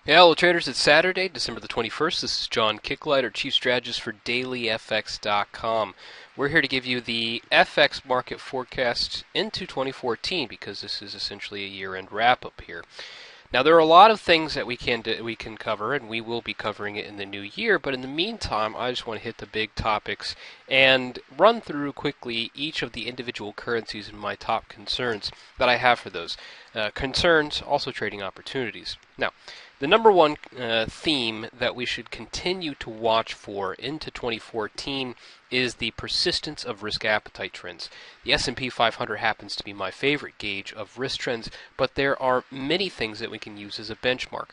Hello traders, it's Saturday, December the 21st. This is John Kicklighter, Chief Strategist for DailyFX.com. We're here to give you the FX market forecast into 2014 because this is essentially a year-end wrap-up here. Now there are a lot of things that we can cover, and we will be covering it in the new year, but in the meantime, I just want to hit the big topics and run through quickly each of the individual currencies and my top concerns that I have for those. Concerns, also trading opportunities. Now, the number one theme that we should continue to watch for into 2014 is the persistence of risk appetite trends. The S&P 500 happens to be my favorite gauge of risk trends, but there are many things that we can use as a benchmark.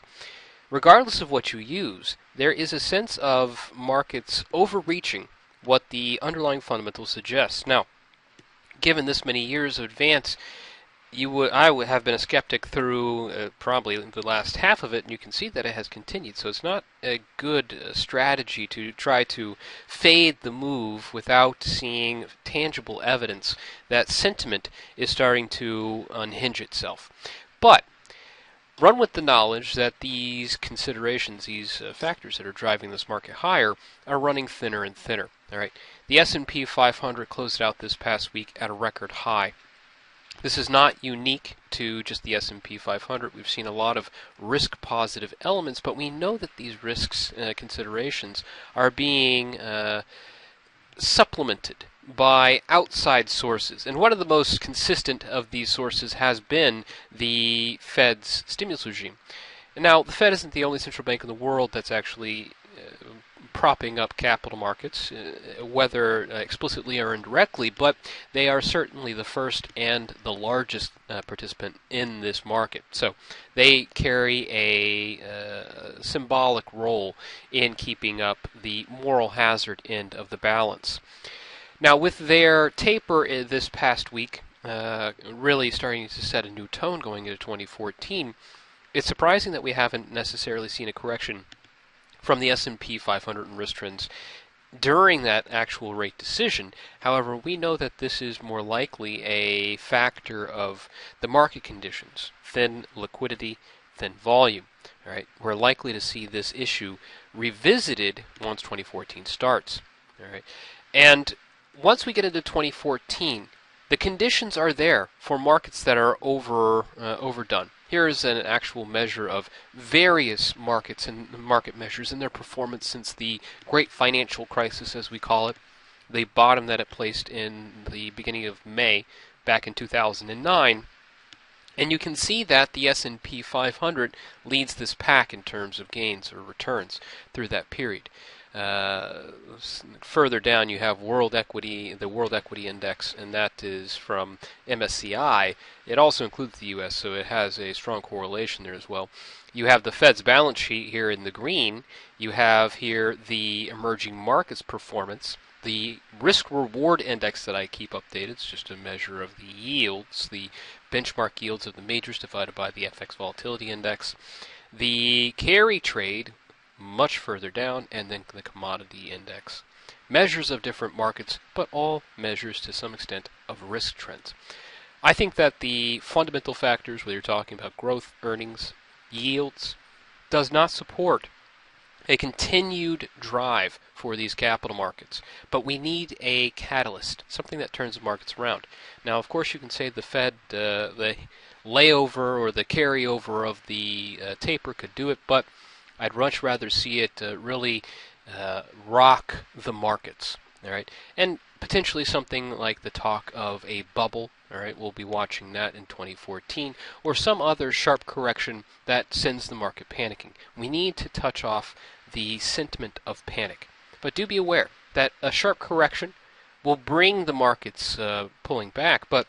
Regardless of what you use, there is a sense of markets overreaching what the underlying fundamentals suggest. Now, given this many years of advance, I would have been a skeptic through probably the last half of it, and you can see that it has continued. So it's not a good strategy to try to fade the move without seeing tangible evidence that sentiment is starting to unhinge itself. But run with the knowledge that these considerations, these factors that are driving this market higher, are running thinner and thinner. All right, the S&P 500 closed out this past week at a record high. This is not unique to just the S&P 500. We've seen a lot of risk-positive elements, but we know that these risks considerations are being supplemented by outside sources. And one of the most consistent of these sources has been the Fed's stimulus regime. And now, the Fed isn't the only central bank in the world that's actually propping up capital markets, whether explicitly or indirectly, but they are certainly the first and the largest participant in this market. So they carry a symbolic role in keeping up the moral hazard end of the balance. Now, with their taper this past week, really starting to set a new tone going into 2014, it's surprising that we haven't necessarily seen a correction from the S&P 500 and risk trends during that actual rate decision. However, we know that this is more likely a factor of the market conditions, thin liquidity, thin volume. All right, we're likely to see this issue revisited once 2014 starts. All right, and once we get into 2014, the conditions are there for markets that are overdone. Here is an actual measure of various markets and market measures and their performance since the great financial crisis, as we call it, the bottom that it placed in the beginning of May back in 2009. And you can see that the S&P 500 leads this pack in terms of gains or returns through that period. Further down, you have world equity, the World Equity Index, and that is from MSCI. It also includes the U.S., so it has a strong correlation there as well. You have the Fed's balance sheet here in the green. You have here the emerging markets performance. The risk-reward index that I keep updated, it's just a measure of the yields, the benchmark yields of the majors divided by the FX volatility index. The carry trade, much further down, and then the commodity index. Measures of different markets, but all measures to some extent of risk trends. I think that the fundamental factors, whether you're talking about growth, earnings, yields, does not support a continued drive for these capital markets. But we need a catalyst, something that turns the markets around. Now, of course, you can say the Fed, the layover or the carryover of the taper could do it, but I'd much rather see it really rock the markets. All right, and potentially something like the talk of a bubble. All right, we'll be watching that in 2014, or some other sharp correction that sends the market panicking. We need to touch off the sentiment of panic. But do be aware that a sharp correction will bring the markets pulling back, but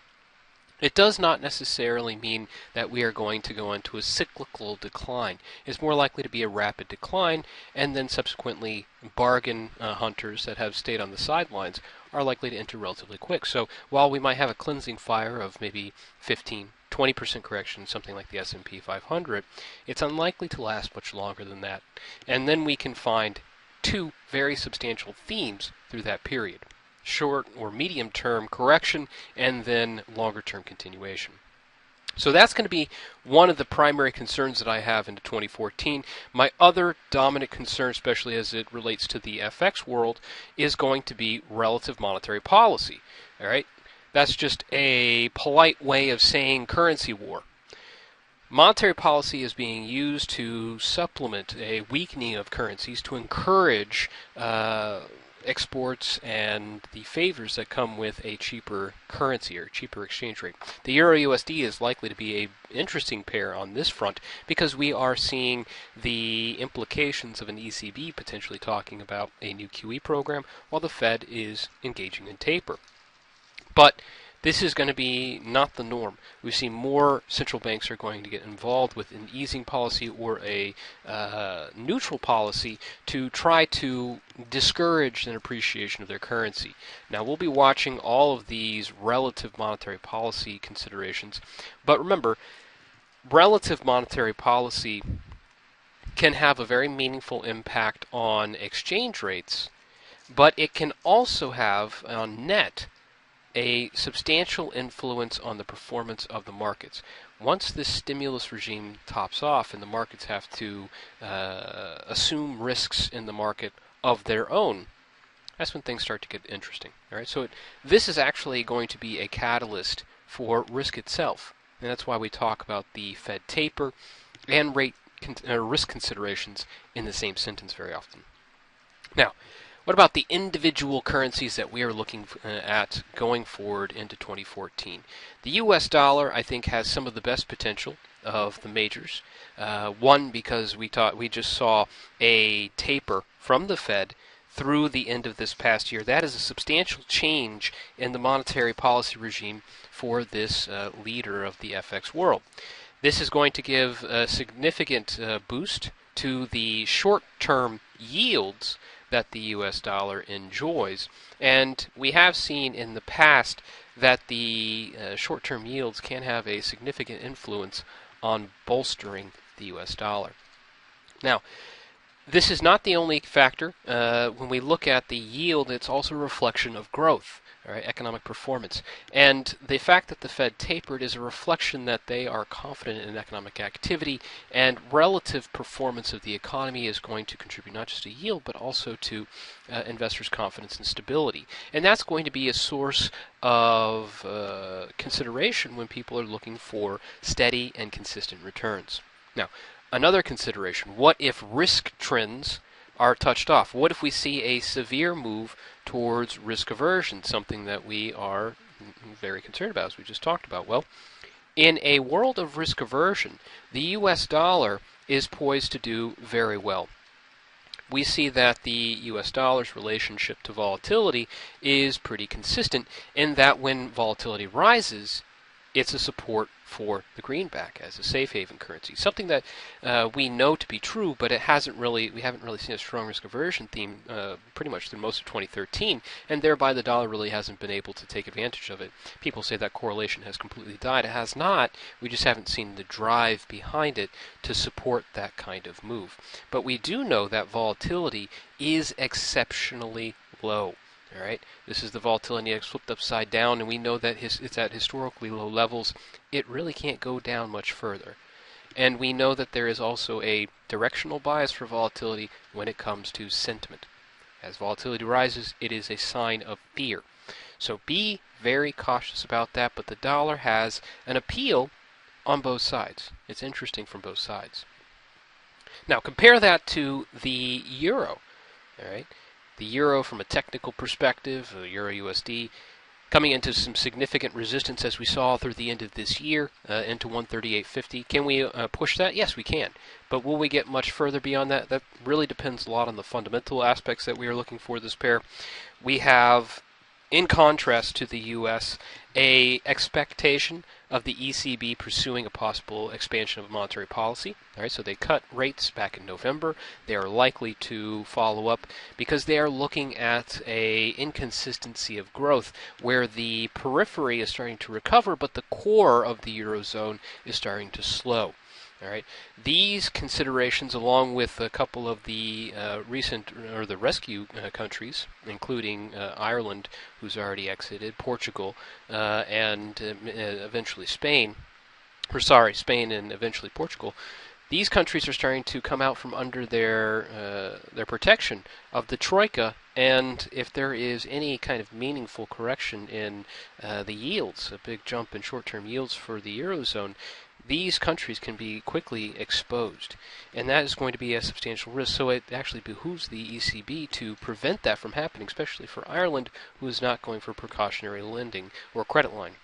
it does not necessarily mean that we are going to go into a cyclical decline. It's more likely to be a rapid decline, and then subsequently bargain hunters that have stayed on the sidelines are likely to enter relatively quick. So while we might have a cleansing fire of maybe 15, 20% correction, something like the S&P 500, it's unlikely to last much longer than that. And then we can find two very substantial themes through that period: short or medium term correction, and then longer term continuation. So that's going to be one of the primary concerns that I have into 2014. My other dominant concern, especially as it relates to the FX world, is going to be relative monetary policy. All right, that's just a polite way of saying currency war. Monetary policy is being used to supplement a weakening of currencies to encourage exports and the favors that come with a cheaper currency or cheaper exchange rate. The Euro USD is likely to be an interesting pair on this front because we are seeing the implications of an ECB potentially talking about a new QE program while the Fed is engaging in taper. But this is going to be not the norm. We see more central banks are going to get involved with an easing policy or a neutral policy to try to discourage an appreciation of their currency. Now, we'll be watching all of these relative monetary policy considerations. But remember, relative monetary policy can have a very meaningful impact on exchange rates, but it can also have, on net, a substantial influence on the performance of the markets. Once this stimulus regime tops off and the markets have to assume risks in the market of their own, that's when things start to get interesting. All right, so this is actually going to be a catalyst for risk itself, and that's why we talk about the Fed taper and risk considerations in the same sentence very often. Now, what about the individual currencies that we are looking at going forward into 2014? The U.S. dollar, I think, has some of the best potential of the majors. One, because we just saw a taper from the Fed through the end of this past year. That is a substantial change in the monetary policy regime for this leader of the FX world. This is going to give a significant boost to the short-term yields that the U.S. dollar enjoys. And we have seen in the past that the short-term yields can have a significant influence on bolstering the U.S. dollar. Now, this is not the only factor. When we look at the yield, it's also a reflection of growth. All right, economic performance. And the fact that the Fed tapered is a reflection that they are confident in economic activity, and relative performance of the economy is going to contribute not just to yield, but also to investors' confidence and stability. And that's going to be a source of consideration when people are looking for steady and consistent returns. Now, another consideration, what if risk trends are touched off? What if we see a severe move towards risk aversion, something that we are very concerned about, as we just talked about? Well, in a world of risk aversion, the U.S. dollar is poised to do very well. We see that the U.S. dollar's relationship to volatility is pretty consistent in that when volatility rises, it's a support for the greenback as a safe haven currency. Something that we know to be true, but we haven't really seen a strong risk aversion theme pretty much through most of 2013, and thereby the dollar really hasn't been able to take advantage of it. People say that correlation has completely died. It has not. We just haven't seen the drive behind it to support that kind of move. But we do know that volatility is exceptionally low. All right, this is the volatility index flipped upside down, and we know that it's at historically low levels. It really can't go down much further. And we know that there is also a directional bias for volatility when it comes to sentiment. As volatility rises, it is a sign of fear. So be very cautious about that, but the dollar has an appeal on both sides. It's interesting from both sides. Now compare that to the euro. All right. The euro, from a technical perspective, euro USD, coming into some significant resistance as we saw through the end of this year into 138.50. Can we push that? Yes, we can. But will we get much further beyond that? That really depends a lot on the fundamental aspects that we are looking for this pair. We have, in contrast to the U.S., a expectation of the ECB pursuing a possible expansion of monetary policy. All right, so they cut rates back in November. They are likely to follow up because they are looking at a inconsistency of growth where the periphery is starting to recover, but the core of the Eurozone is starting to slow. All right. These considerations, along with a couple of the the rescue countries, including Ireland, who's already exited, Portugal, and eventually Spain, or sorry, Spain and eventually Portugal, these countries are starting to come out from under their protection of the troika, and if there is any kind of meaningful correction in the yields, a big jump in short-term yields for the eurozone, these countries can be quickly exposed, and that is going to be a substantial risk. So it actually behooves the ECB to prevent that from happening, especially for Ireland, who is not going for precautionary lending or credit line.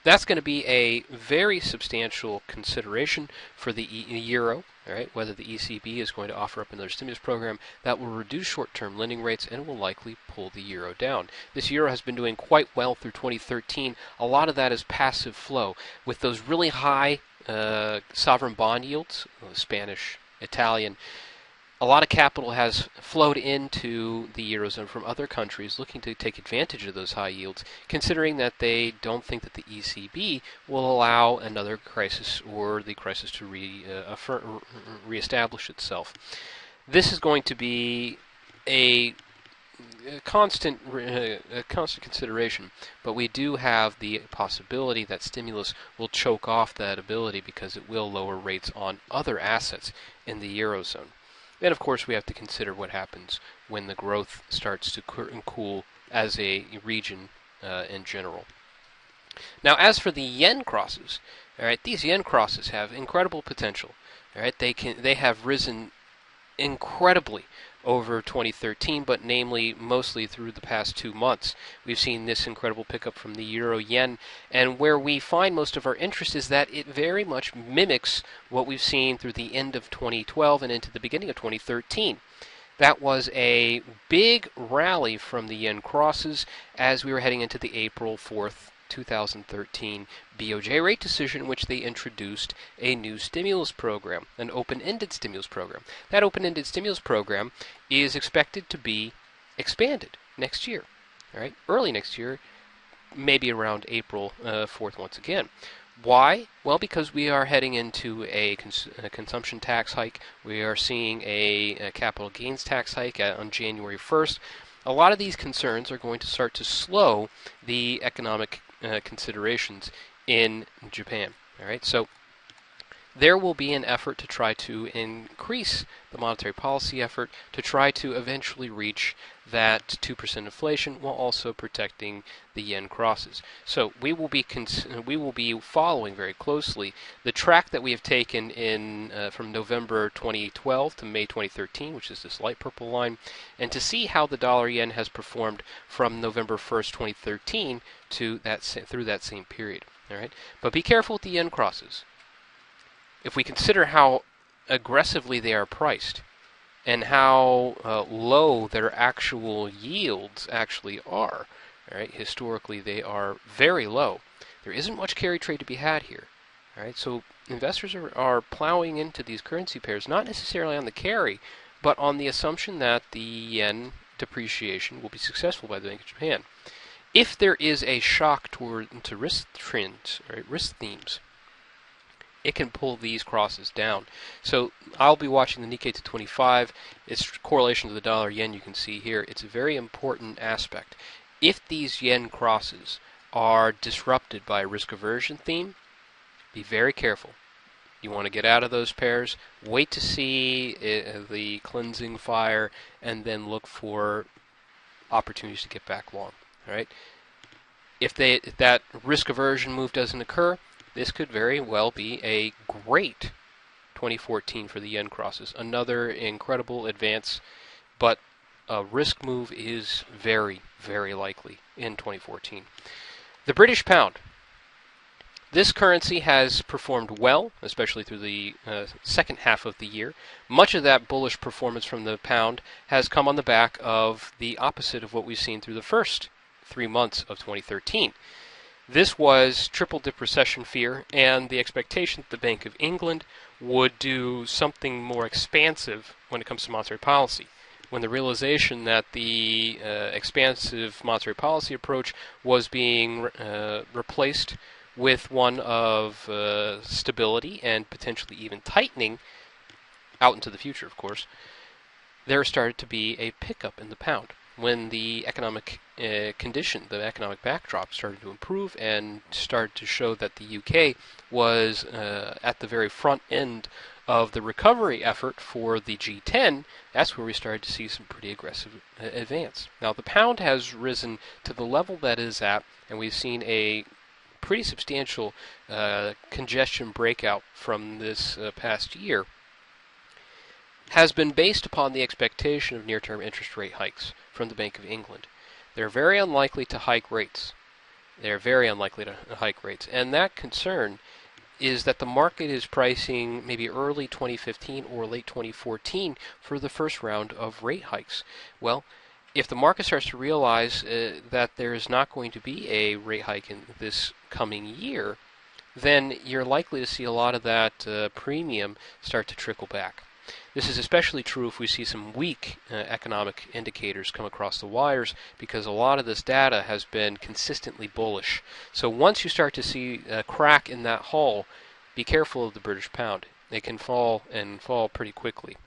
That's going to be a very substantial consideration for the euro, all right, whether the ECB is going to offer up another stimulus program that will reduce short-term lending rates and will likely pull the euro down. This euro has been doing quite well through 2013. A lot of that is passive flow. With those really high sovereign bond yields, Spanish, Italian, a lot of capital has flowed into the Eurozone from other countries looking to take advantage of those high yields, considering that they don't think that the ECB will allow another crisis or the crisis to reestablish itself. This is going to be a constant consideration, but we do have the possibility that stimulus will choke off that ability because it will lower rates on other assets in the Eurozone. And of course, we have to consider what happens when the growth starts to cool as a region in general. Now, as for the yen crosses, all right, these yen crosses have incredible potential. All right, they have risen incredibly over 2013, but namely mostly through the past 2 months. We've seen this incredible pickup from the euro yen, and where we find most of our interest is that it very much mimics what we've seen through the end of 2012 and into the beginning of 2013. That was a big rally from the yen crosses as we were heading into the April 4th, 2013 BOJ rate decision, in which they introduced a new stimulus program, an open-ended stimulus program. That open-ended stimulus program is expected to be expanded next year, all right, early next year, maybe around April 4th once again. Why? Well, because we are heading into a consumption tax hike. We are seeing a capital gains tax hike on January 1st. A lot of these concerns are going to start to slow the economic considerations in Japan. All right, so there will be an effort to try to increase the monetary policy effort to try to eventually reach that 2% inflation while also protecting the yen crosses. So we will be following very closely the track that we have taken in from November 2012 to May 2013, which is this light purple line, and to see how the dollar yen has performed from November 1st, 2013 to through that same period. All right, but be careful with the yen crosses. If we consider how aggressively they are priced and how low their actual yields actually are, all right, historically they are very low. There isn't much carry trade to be had here. All right, so investors are plowing into these currency pairs, not necessarily on the carry, but on the assumption that the yen depreciation will be successful by the Bank of Japan. If there is a shock to risk trends, right, risk themes, it can pull these crosses down. So I'll be watching the Nikkei 225. Its correlation to the dollar yen you can see here. It's a very important aspect. If these yen crosses are disrupted by a risk aversion theme, be very careful. You want to get out of those pairs. Wait to see the cleansing fire and then look for opportunities to get back long. All right. If that risk aversion move doesn't occur, this could very well be a great 2014 for the yen crosses. Another incredible advance, but a risk move is very, very likely in 2014. The British pound. This currency has performed well, especially through the second half of the year. Much of that bullish performance from the pound has come on the back of the opposite of what we've seen through the first 3 months of 2013. This was triple-dip recession fear and the expectation that the Bank of England would do something more expansive when it comes to monetary policy. When the realization that the expansive monetary policy approach was being replaced with one of stability and potentially even tightening out into the future, of course, there started to be a pickup in the pound. when the economic condition, the economic backdrop started to improve and started to show that the UK was at the very front end of the recovery effort for the G10. That's where we started to see some pretty aggressive advance. Now the pound has risen to the level that is at, and we've seen a pretty substantial congestion breakout from this past year, has been based upon the expectation of near-term interest rate hikes from the Bank of England. They're very unlikely to hike rates. They're very unlikely to hike rates. And that concern is that the market is pricing maybe early 2015 or late 2014 for the first round of rate hikes. Well, if the market starts to realize that there is not going to be a rate hike in this coming year, then you're likely to see a lot of that premium start to trickle back. This is especially true if we see some weak economic indicators come across the wires, because a lot of this data has been consistently bullish. So once you start to see a crack in that hull, be careful of the British pound. It can fall, and fall pretty quickly.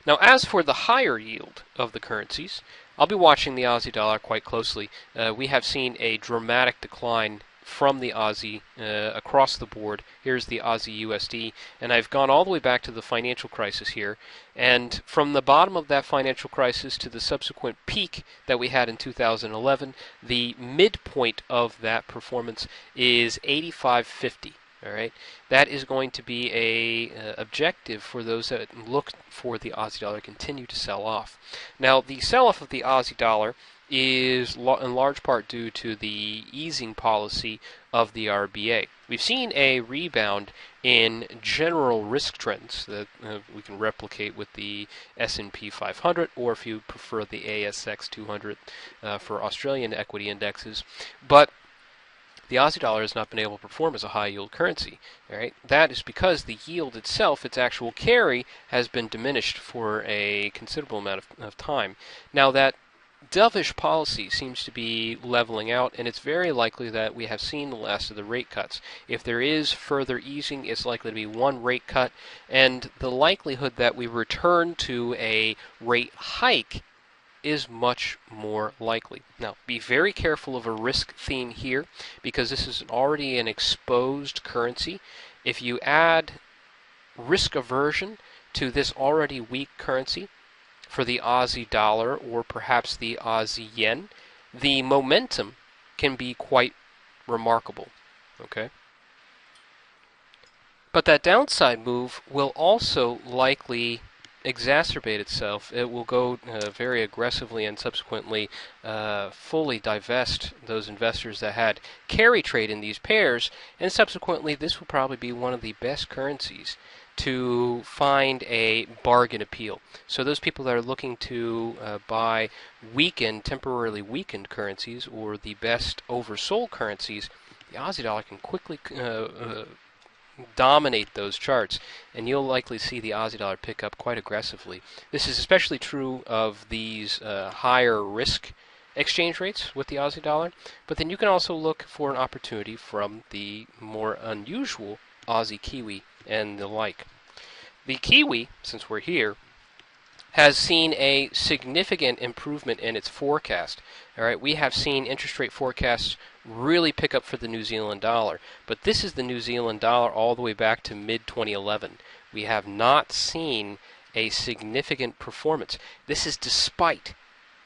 Now, as for the higher yield of the currencies, I'll be watching the Aussie dollar quite closely. We have seen a dramatic decline from the Aussie across the board. Here's the Aussie USD, and I've gone all the way back to the financial crisis here. And from the bottom of that financial crisis to the subsequent peak that we had in 2011, the midpoint of that performance is 85.50. All right, that is going to be a objective for those that look for the Aussie dollar to continue to sell off. Now, the sell-off of the Aussie dollar is in large part due to the easing policy of the RBA. We've seen a rebound in general risk trends that we can replicate with the S&P 500, or if you prefer the ASX 200 for Australian equity indexes. But the Aussie dollar has not been able to perform as a high-yield currency. All right? That is because the yield itself, its actual carry, has been diminished for a considerable amount of time. Now, that dovish policy seems to be leveling out, and it's very likely that we have seen the last of the rate cuts. If there is further easing, it's likely to be one rate cut, and the likelihood that we return to a rate hike is much more likely. Now, be very careful of a risk theme here, because this is already an exposed currency. If you add risk aversion to this already weak currency for the Aussie dollar, or perhaps the Aussie yen, the momentum can be quite remarkable. Okay? But that downside move will also likely exacerbate itself. It will go very aggressively and subsequently fully divest those investors that had carry trade in these pairs, and subsequently this will probably be one of the best currencies to find a bargain appeal. So those people that are looking to buy temporarily weakened currencies, or the best oversold currencies, the Aussie dollar can quickly dominate those charts, and you'll likely see the Aussie dollar pick up quite aggressively. This is especially true of these higher risk exchange rates with the Aussie dollar, but then you can also look for an opportunity from the more unusual Aussie Kiwi and the like. The Kiwi, since we're here, has seen a significant improvement in its forecast. All right, we have seen interest rate forecasts really pick up for the New Zealand dollar, but this is the New Zealand dollar all the way back to mid-2011. We have not seen a significant performance. This is despite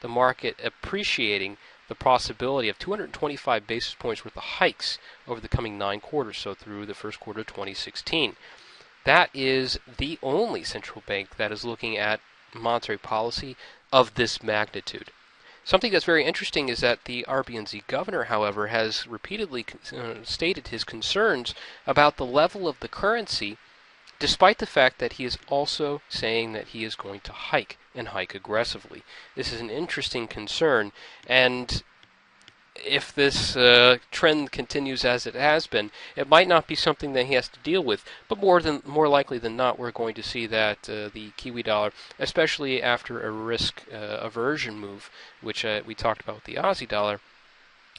the market appreciating the possibility of 225 basis points worth of hikes over the coming 9 quarters, so through the first quarter of 2016. That is the only central bank that is looking at monetary policy of this magnitude. Something that's very interesting is that the RBNZ governor, however, has repeatedly stated his concerns about the level of the currency, despite the fact that he is also saying that he is going to hike, and hike aggressively. This is an interesting concern, and if this trend continues as it has been, it might not be something that he has to deal with, but more likely than not, we're going to see that the Kiwi dollar, especially after a risk aversion move, which we talked about with the Aussie dollar,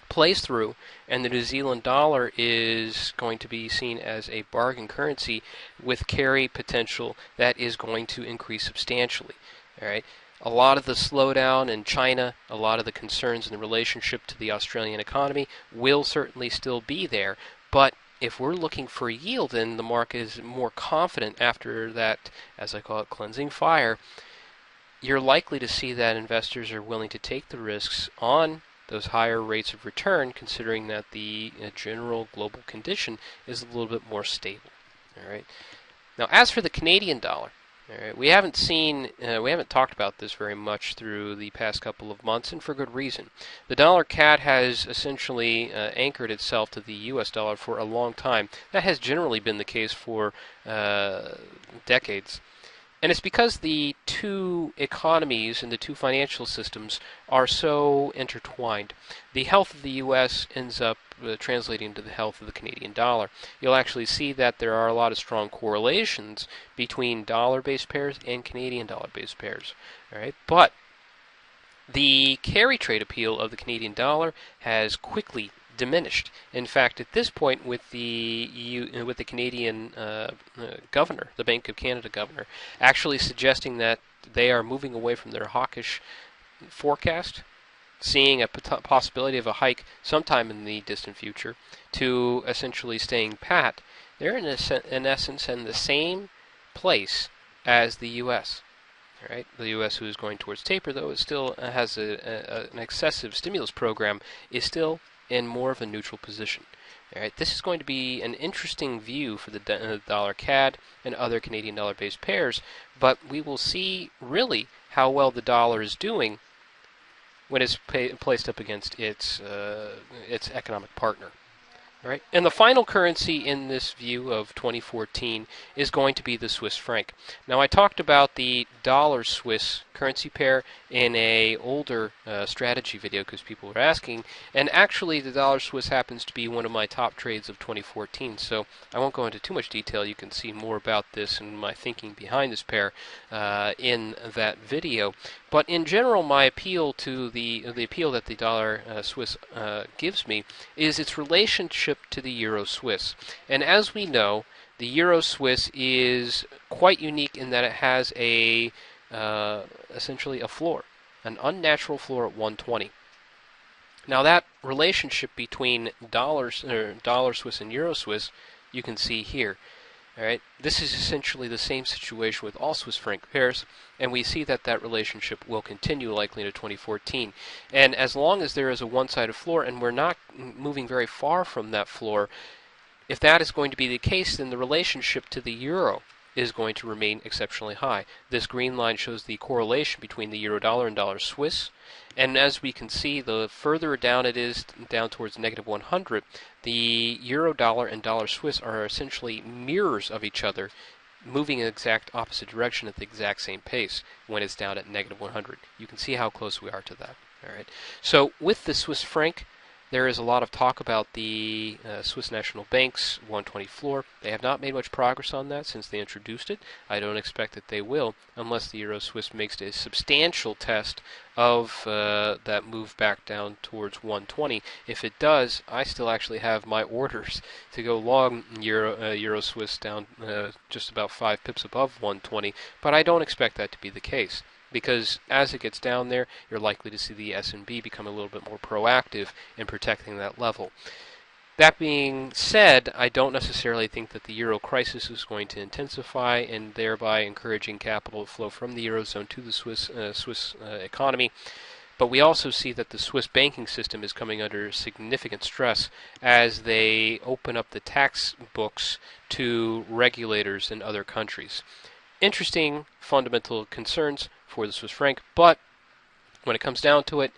plays through, and the New Zealand dollar is going to be seen as a bargain currency with carry potential that is going to increase substantially. All right. A lot of the slowdown in China, a lot of the concerns in the relationship to the Australian economy will certainly still be there. But if we're looking for yield and the market is more confident after that, as I call it, cleansing fire, you're likely to see that investors are willing to take the risks on those higher rates of return, considering that the general global condition is a little bit more stable. All right. Now, as for the Canadian dollar, all right, we haven't talked about this very much through the past couple of months, and for good reason. The dollar CAD has essentially anchored itself to the U.S. dollar for a long time. That has generally been the case for decades. And it's because the two economies and the two financial systems are so intertwined. The health of the U.S. ends up translating to the health of the Canadian dollar. You'll actually see that there are a lot of strong correlations between dollar-based pairs and Canadian dollar-based pairs. All right, but the carry trade appeal of the Canadian dollar has quickly diminished. In fact, at this point, with the Canadian governor, the Bank of Canada governor, actually suggesting that they are moving away from their hawkish forecast, seeing a possibility of a hike sometime in the distant future, to essentially staying pat, they're in essence in the same place as the U.S. All right, the U.S., who is going towards taper, though it still has an excessive stimulus program, is still in more of a neutral position. All right, this is going to be an interesting view for the dollar CAD and other Canadian dollar-based pairs, but we will see really how well the dollar is doing when it's placed up against its economic partner. All right, and the final currency in this view of 2014 is going to be the Swiss franc. Now, I talked about the dollar-Swiss currency pair in a older strategy video because people were asking, and actually the dollar-Swiss happens to be one of my top trades of 2014, so I won't go into too much detail. You can see more about this and my thinking behind this pair in that video. But in general, my appeal to the appeal that the dollar Swiss gives me is its relationship to the euro Swiss. And as we know, the euro Swiss is quite unique in that it has a essentially a floor, an unnatural floor at 120. Now that relationship between dollar Swiss and euro Swiss, you can see here. All right, this is essentially the same situation with all Swiss franc pairs, and we see that that relationship will continue likely into 2014. And as long as there is a one-sided floor, and we're not moving very far from that floor, if that is going to be the case, then the relationship to the euro is going to remain exceptionally high. This green line shows the correlation between the euro dollar and dollar Swiss. And as we can see, the further down it is, down towards negative 100, the euro dollar and dollar Swiss are essentially mirrors of each other, moving in the exact opposite direction at the exact same pace when it's down at negative 100. You can see how close we are to that. All right. So with the Swiss franc, there is a lot of talk about the Swiss National Bank's 120 floor. They have not made much progress on that since they introduced it. I don't expect that they will unless the Euro Swiss makes a substantial test of that move back down towards 120. If it does, I still actually have my orders to go long Euro Swiss down just about 5 pips above 120, but I don't expect that to be the case, because as it gets down there, you're likely to see the S&B become a little bit more proactive in protecting that level. That being said, I don't necessarily think that the euro crisis is going to intensify and thereby encouraging capital flow from the eurozone to the Swiss economy. But we also see that the Swiss banking system is coming under significant stress as they open up the tax books to regulators in other countries. Interesting fundamental concerns for the Swiss franc, but when it comes down to it,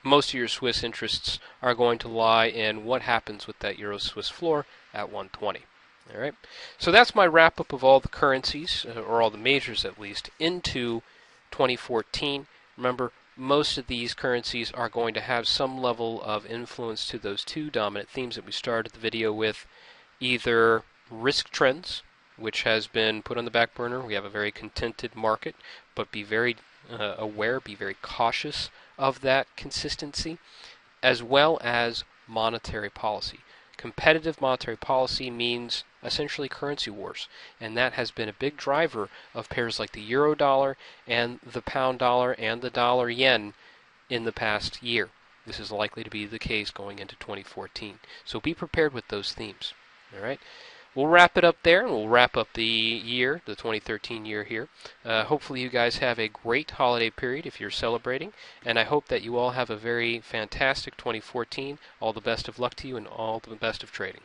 most of your Swiss interests are going to lie in what happens with that Euro-Swiss floor at 120. All right, so that's my wrap-up of all the currencies, or all the majors at least, into 2014. Remember, most of these currencies are going to have some level of influence to those two dominant themes that we started the video with, either risk trends, which has been put on the back burner. We have a very contented market, but be very aware, be very cautious of that consistency, as well as monetary policy. Competitive monetary policy means essentially currency wars. And that has been a big driver of pairs like the euro dollar and the pound dollar and the dollar yen in the past year. This is likely to be the case going into 2014. So be prepared with those themes. All right. We'll wrap it up there, and we'll wrap up the year, the 2013 year here. Hopefully you guys have a great holiday period if you're celebrating, and I hope that you all have a very fantastic 2014. All the best of luck to you, and all the best of trading.